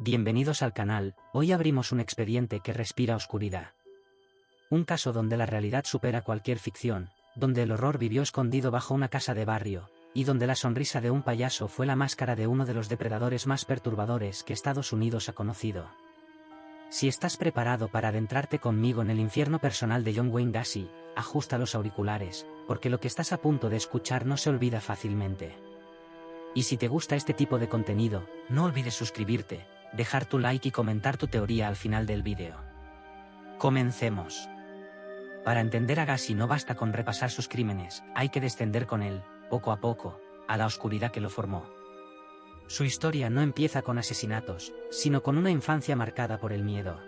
Bienvenidos al canal. Hoy abrimos un expediente que respira oscuridad. Un caso donde la realidad supera cualquier ficción, donde el horror vivió escondido bajo una casa de barrio, y donde la sonrisa de un payaso fue la máscara de uno de los depredadores más perturbadores que Estados Unidos ha conocido. Si estás preparado para adentrarte conmigo en el infierno personal de John Wayne Gacy, ajusta los auriculares, porque lo que estás a punto de escuchar no se olvida fácilmente. Y si te gusta este tipo de contenido, no olvides suscribirte, dejar tu like y comentar tu teoría al final del vídeo. Comencemos. Para entender a Gacy no basta con repasar sus crímenes, hay que descender con él, poco a poco, a la oscuridad que lo formó. Su historia no empieza con asesinatos, sino con una infancia marcada por el miedo.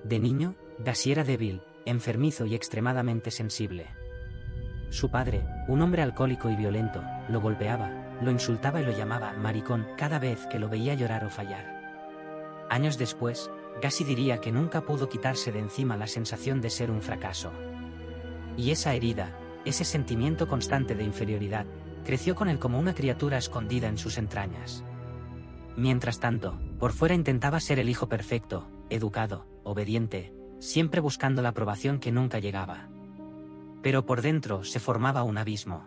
De niño, Gacy era débil, enfermizo y extremadamente sensible. Su padre, un hombre alcohólico y violento, lo golpeaba, lo insultaba y lo llamaba maricón cada vez que lo veía llorar o fallar. Años después, Gacy diría que nunca pudo quitarse de encima la sensación de ser un fracaso. Y esa herida, ese sentimiento constante de inferioridad, creció con él como una criatura escondida en sus entrañas. Mientras tanto, por fuera intentaba ser el hijo perfecto, educado, obediente, siempre buscando la aprobación que nunca llegaba. Pero por dentro se formaba un abismo.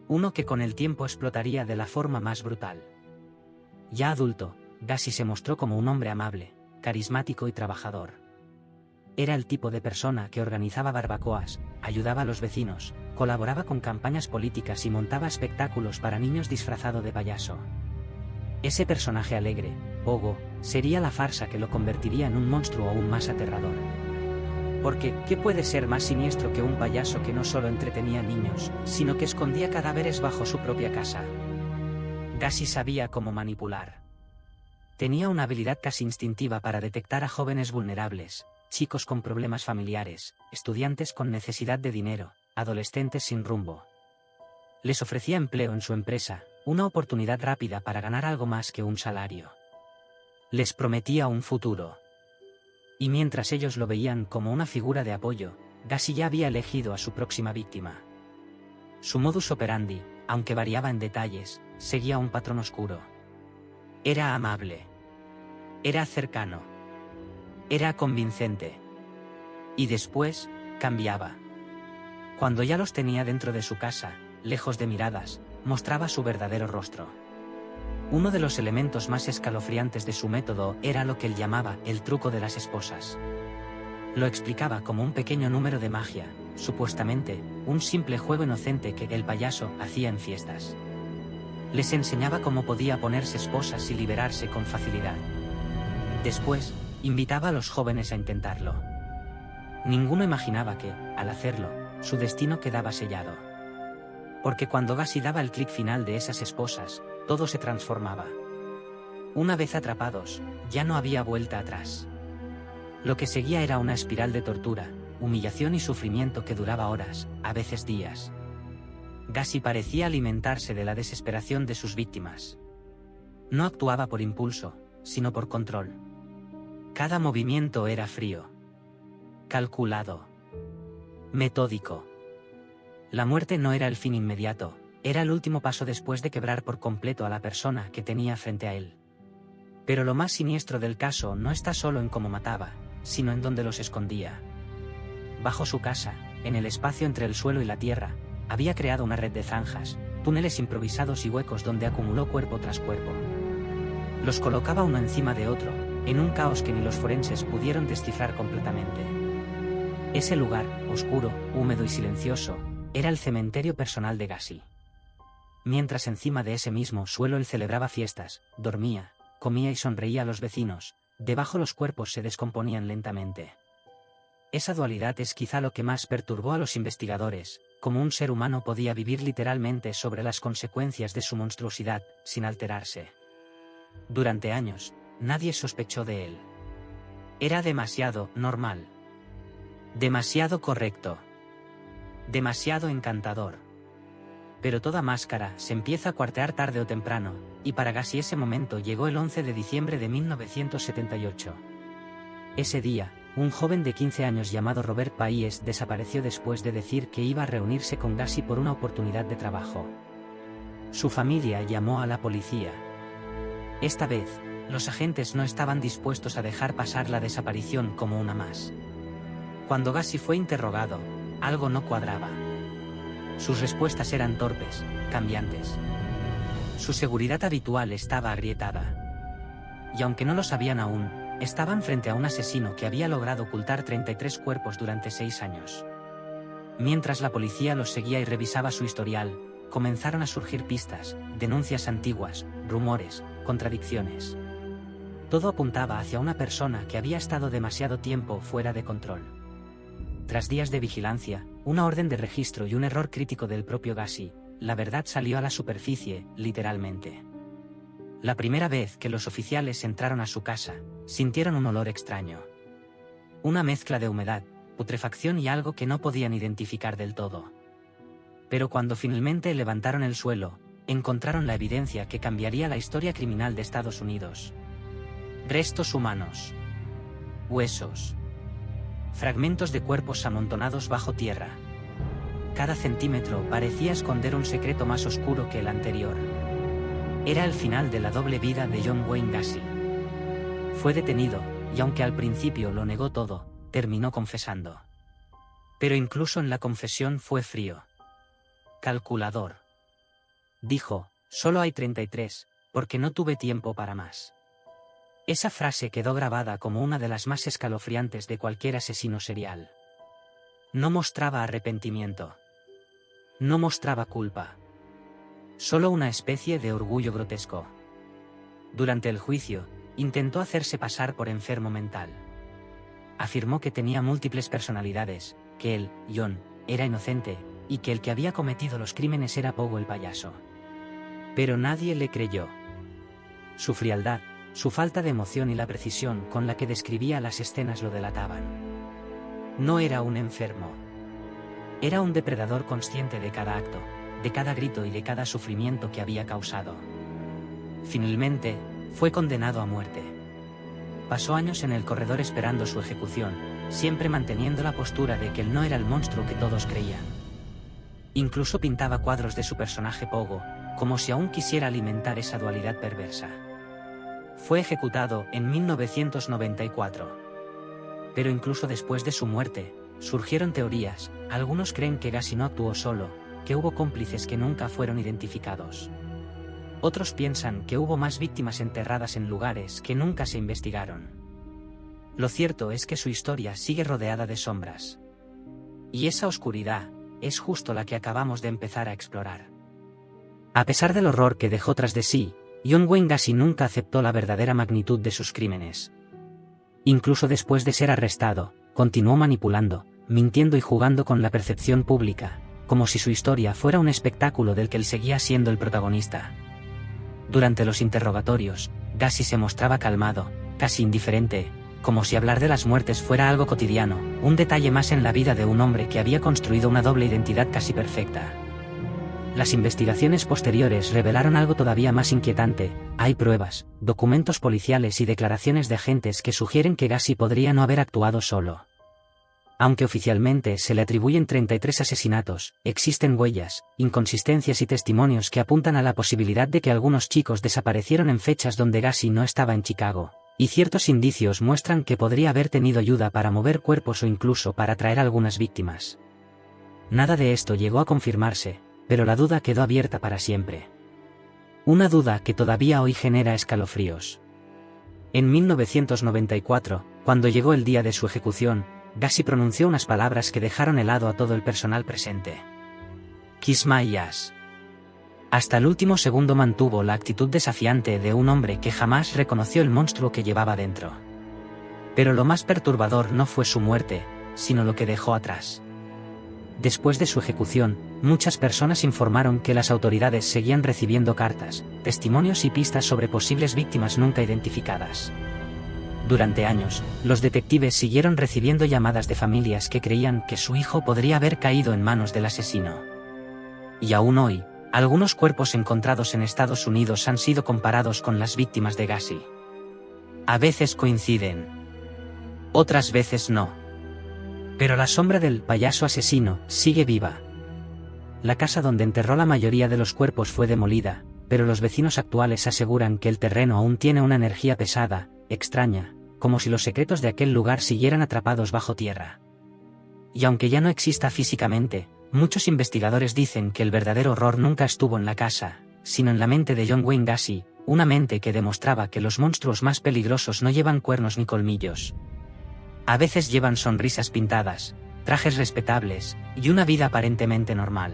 Uno que con el tiempo explotaría de la forma más brutal. Ya adulto, Gacy se mostró como un hombre amable, carismático y trabajador. Era el tipo de persona que organizaba barbacoas, ayudaba a los vecinos, colaboraba con campañas políticas y montaba espectáculos para niños disfrazado de payaso. Ese personaje alegre, Pogo, sería la farsa que lo convertiría en un monstruo aún más aterrador. Porque, ¿qué puede ser más siniestro que un payaso que no solo entretenía niños, sino que escondía cadáveres bajo su propia casa? Gacy sabía cómo manipular. Tenía una habilidad casi instintiva para detectar a jóvenes vulnerables, chicos con problemas familiares, estudiantes con necesidad de dinero, adolescentes sin rumbo. Les ofrecía empleo en su empresa, una oportunidad rápida para ganar algo más que un salario. Les prometía un futuro. Y mientras ellos lo veían como una figura de apoyo, Gacy ya había elegido a su próxima víctima. Su modus operandi, aunque variaba en detalles, seguía un patrón oscuro. Era amable. Era cercano. Era convincente. Y después, cambiaba. Cuando ya los tenía dentro de su casa, lejos de miradas, mostraba su verdadero rostro. Uno de los elementos más escalofriantes de su método era lo que él llamaba el truco de las esposas. Lo explicaba como un pequeño número de magia, supuestamente, un simple juego inocente que el payaso hacía en fiestas. Les enseñaba cómo podía ponerse esposas y liberarse con facilidad. Después, invitaba a los jóvenes a intentarlo. Ninguno imaginaba que, al hacerlo, su destino quedaba sellado. Porque cuando Gacy daba el clic final de esas esposas, todo se transformaba. Una vez atrapados, ya no había vuelta atrás. Lo que seguía era una espiral de tortura, humillación y sufrimiento que duraba horas, a veces días. Gacy parecía alimentarse de la desesperación de sus víctimas. No actuaba por impulso, sino por control. Cada movimiento era frío, calculado, metódico. La muerte no era el fin inmediato, era el último paso después de quebrar por completo a la persona que tenía frente a él. Pero lo más siniestro del caso no está solo en cómo mataba, sino en dónde los escondía. Bajo su casa, en el espacio entre el suelo y la tierra, había creado una red de zanjas, túneles improvisados y huecos donde acumuló cuerpo tras cuerpo. Los colocaba uno encima de otro, en un caos que ni los forenses pudieron descifrar completamente. Ese lugar, oscuro, húmedo y silencioso, era el cementerio personal de Gacy. Mientras encima de ese mismo suelo él celebraba fiestas, dormía, comía y sonreía a los vecinos, debajo los cuerpos se descomponían lentamente. Esa dualidad es quizá lo que más perturbó a los investigadores, cómo un ser humano podía vivir literalmente sobre las consecuencias de su monstruosidad, sin alterarse. Durante años, nadie sospechó de él. Era demasiado normal. Demasiado correcto. Demasiado encantador. Pero toda máscara se empieza a cuartear tarde o temprano, y para Gacy ese momento llegó el 11 de diciembre de 1978. Ese día, un joven de 15 años llamado Robert Paies desapareció después de decir que iba a reunirse con Gacy por una oportunidad de trabajo. Su familia llamó a la policía. Esta vez, Los agentes no estaban dispuestos a dejar pasar la desaparición como una más. Cuando Gacy fue interrogado, algo no cuadraba. Sus respuestas eran torpes, cambiantes. Su seguridad habitual estaba agrietada. Y aunque no lo sabían aún, estaban frente a un asesino que había logrado ocultar 33 cuerpos durante 6 años. Mientras la policía los seguía y revisaba su historial, comenzaron a surgir pistas, denuncias antiguas, rumores, contradicciones. Todo apuntaba hacia una persona que había estado demasiado tiempo fuera de control. Tras días de vigilancia, una orden de registro y un error crítico del propio Gacy, la verdad salió a la superficie, literalmente. La primera vez que los oficiales entraron a su casa, sintieron un olor extraño. Una mezcla de humedad, putrefacción y algo que no podían identificar del todo. Pero cuando finalmente levantaron el suelo, encontraron la evidencia que cambiaría la historia criminal de Estados Unidos. Restos humanos. Huesos. Fragmentos de cuerpos amontonados bajo tierra. Cada centímetro parecía esconder un secreto más oscuro que el anterior. Era el final de la doble vida de John Wayne Gacy. Fue detenido, y aunque al principio lo negó todo, terminó confesando. Pero incluso en la confesión fue frío. Calculador. Dijo, solo hay 33, porque no tuve tiempo para más. Esa frase quedó grabada como una de las más escalofriantes de cualquier asesino serial. No mostraba arrepentimiento. No mostraba culpa. Solo una especie de orgullo grotesco. Durante el juicio, intentó hacerse pasar por enfermo mental. Afirmó que tenía múltiples personalidades, que él, John, era inocente, y que el que había cometido los crímenes era Pogo el payaso. Pero nadie le creyó. Su frialdad, su falta de emoción y la precisión con la que describía las escenas lo delataban. No era un enfermo. Era un depredador consciente de cada acto, de cada grito y de cada sufrimiento que había causado. Finalmente, fue condenado a muerte. Pasó años en el corredor esperando su ejecución, siempre manteniendo la postura de que él no era el monstruo que todos creían. Incluso pintaba cuadros de su personaje Pogo, como si aún quisiera alimentar esa dualidad perversa. Fue ejecutado en 1994. Pero incluso después de su muerte, surgieron teorías. Algunos creen que Gacy no actuó solo, que hubo cómplices que nunca fueron identificados. Otros piensan que hubo más víctimas enterradas en lugares que nunca se investigaron. Lo cierto es que su historia sigue rodeada de sombras. Y esa oscuridad es justo la que acabamos de empezar a explorar. A pesar del horror que dejó tras de sí, John Wayne Gacy nunca aceptó la verdadera magnitud de sus crímenes. Incluso después de ser arrestado, continuó manipulando, mintiendo y jugando con la percepción pública, como si su historia fuera un espectáculo del que él seguía siendo el protagonista. Durante los interrogatorios, Gacy se mostraba calmado, casi indiferente, como si hablar de las muertes fuera algo cotidiano, un detalle más en la vida de un hombre que había construido una doble identidad casi perfecta. Las investigaciones posteriores revelaron algo todavía más inquietante. Hay pruebas, documentos policiales y declaraciones de agentes que sugieren que Gacy podría no haber actuado solo. Aunque oficialmente se le atribuyen 33 asesinatos, existen huellas, inconsistencias y testimonios que apuntan a la posibilidad de que algunos chicos desaparecieron en fechas donde Gacy no estaba en Chicago, y ciertos indicios muestran que podría haber tenido ayuda para mover cuerpos o incluso para traer algunas víctimas. Nada de esto llegó a confirmarse, pero la duda quedó abierta para siempre. Una duda que todavía hoy genera escalofríos. En 1994, cuando llegó el día de su ejecución, Gacy pronunció unas palabras que dejaron helado a todo el personal presente. Kiss my ass. Hasta el último segundo mantuvo la actitud desafiante de un hombre que jamás reconoció el monstruo que llevaba dentro. Pero lo más perturbador no fue su muerte, sino lo que dejó atrás. Después de su ejecución, muchas personas informaron que las autoridades seguían recibiendo cartas, testimonios y pistas sobre posibles víctimas nunca identificadas. Durante años, los detectives siguieron recibiendo llamadas de familias que creían que su hijo podría haber caído en manos del asesino. Y aún hoy, algunos cuerpos encontrados en Estados Unidos han sido comparados con las víctimas de Gacy. A veces coinciden. Otras veces no. Pero la sombra del payaso asesino sigue viva. La casa donde enterró la mayoría de los cuerpos fue demolida, pero los vecinos actuales aseguran que el terreno aún tiene una energía pesada, extraña, como si los secretos de aquel lugar siguieran atrapados bajo tierra. Y aunque ya no exista físicamente, muchos investigadores dicen que el verdadero horror nunca estuvo en la casa, sino en la mente de John Wayne Gacy, una mente que demostraba que los monstruos más peligrosos no llevan cuernos ni colmillos. A veces llevan sonrisas pintadas, trajes respetables, y una vida aparentemente normal.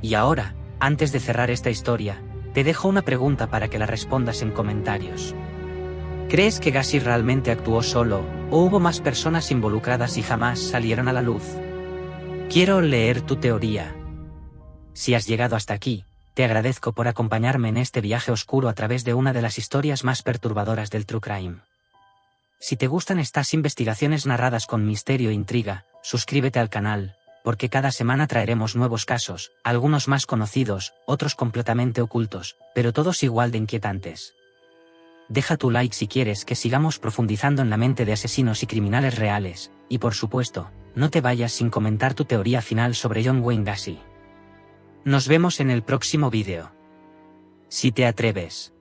Y ahora, antes de cerrar esta historia, te dejo una pregunta para que la respondas en comentarios. ¿Crees que Gacy realmente actuó solo, o hubo más personas involucradas y jamás salieron a la luz? Quiero leer tu teoría. Si has llegado hasta aquí, te agradezco por acompañarme en este viaje oscuro a través de una de las historias más perturbadoras del True Crime. Si te gustan estas investigaciones narradas con misterio e intriga, suscríbete al canal, porque cada semana traeremos nuevos casos, algunos más conocidos, otros completamente ocultos, pero todos igual de inquietantes. Deja tu like si quieres que sigamos profundizando en la mente de asesinos y criminales reales, y por supuesto, no te vayas sin comentar tu teoría final sobre John Wayne Gacy. Nos vemos en el próximo vídeo. Si te atreves.